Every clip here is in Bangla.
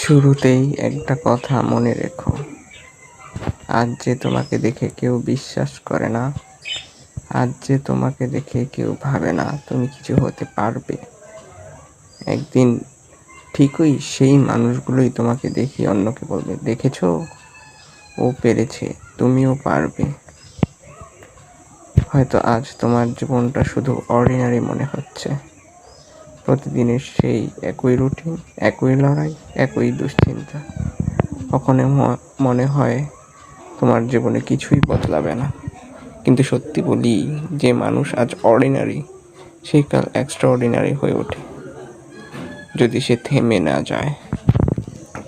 শুরুতেই একটা কথা মনে রেখো, আজ যে তোমাকে দেখে কেউ বিশ্বাস করে না, আজ যে তোমাকে দেখে কেউ ভাবে না তুমি কিছু হতে পারবে, একদিন ঠিকই সেই মানুষগুলোই তোমাকে দেখি অন্যকে বলবে, দেখেছো ও পেরেছে, তুমিও পারবে। হয়তো আজ তোমার জীবনটা শুধু অর্ডিনারি মনে হচ্ছে, প্রতিদিনের সেই একই রুটিন, একই লড়াই, একই দুশ্চিন্তা। কখনো মনে হয় তোমার জীবনে কিছুই বদলাবে না, কিন্তু সত্যি বলি, যে মানুষ আজ অর্ডিনারি সেই কাল এক্সট্রা অর্ডিনারি হয়ে ওঠে যদি সে থেমে না যায়।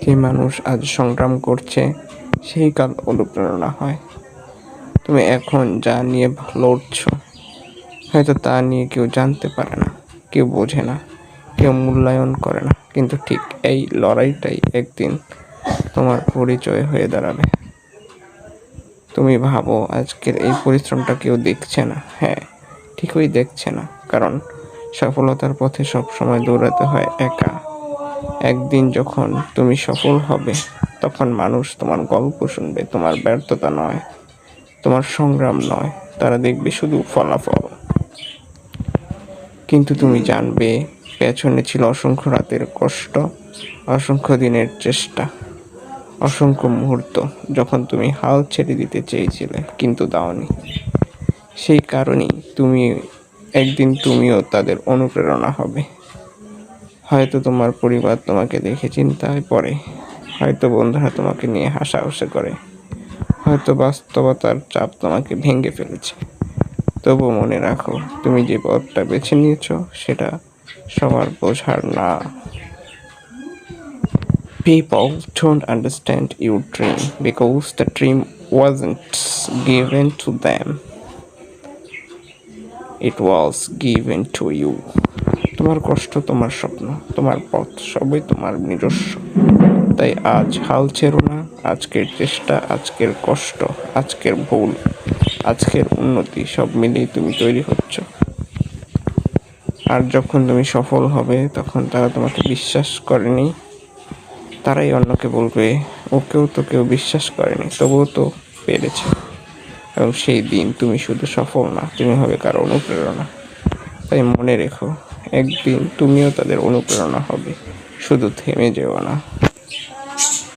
যে মানুষ আজ সংগ্রাম করছে সেই কাল অনুপ্রেরণা হয়। তুমি এখন যা নিয়ে লড়ছ, হয়তো তা নিয়ে কেউ জানতে পারে না, কেউ বোঝে না, কেউ মূল্যায়ন করে না, কিন্তু ঠিক এই লড়াইটাই একদিন তোমার পরিচয় হয়ে দাঁড়াবে। তুমি ভাবো আজকের এই পরিশ্রমটা কেউ দেখছে না, হ্যাঁ ঠিকই দেখছে না, কারণ সফলতার পথে সবসময় দৌড়াতে হয় একা। একদিন যখন তুমি সফল হবে, তখন মানুষ তোমার গল্প শুনবে, তোমার ব্যর্থতা নয়, তোমার সংগ্রাম নয়, তারা দেখবে শুধু ফলাফল। কিন্তু তুমি জানবে পেছনে ছিল অসংখ্য রাতের কষ্ট, অসংখ্য দিনের চেষ্টা, অসংখ্য মুহূর্ত যখন তুমি হাল ছেড়ে দিতে চেয়েছিলে কিন্তু দাওনি। সেই কারণেই একদিন তুমিও তাদের অনুপ্রেরণা হবে। হয়তো তোমার পরিবার তোমাকে দেখে চিন্তায় পড়ে, হয়তো বন্ধুরা তোমাকে নিয়ে হাসাহাসি করে, হয়তো বাস্তবতার চাপ তোমাকে ভেঙে ফেলেছে। তবু মনে রাখো, তুমি যে পথটা বেছে নিয়েছো সেটা সবার বোঝার না। People don't understand your dream because the dream wasn't given to them. It was given to you. তোমার কষ্ট, তোমার স্বপ্ন, তোমার পথ সবই তোমার নিজস্ব। তাই আজ হাল ছেড়ো না। আজকের চেষ্টা, আজকের কষ্ট, আজকের ভুল, আজকের উন্নতি সব মিলিয়ে তুমি তৈরি হচ্ছ। আর যখন তুমি সফল হবে তখন তারা তোমাকে বিশ্বাস করেনি, তারাই অন্যকে বলবে ওকেও তো কেউ বিশ্বাস করেনি, তবুও তো পেরেছে। এবং সেই দিন তুমি শুধু সফল না, তুমি হবে কারো অনুপ্রেরণা। তাই মনে রেখো, একদিন তুমিও তাদের অনুপ্রেরণা হবে, শুধু থেমে যেও না।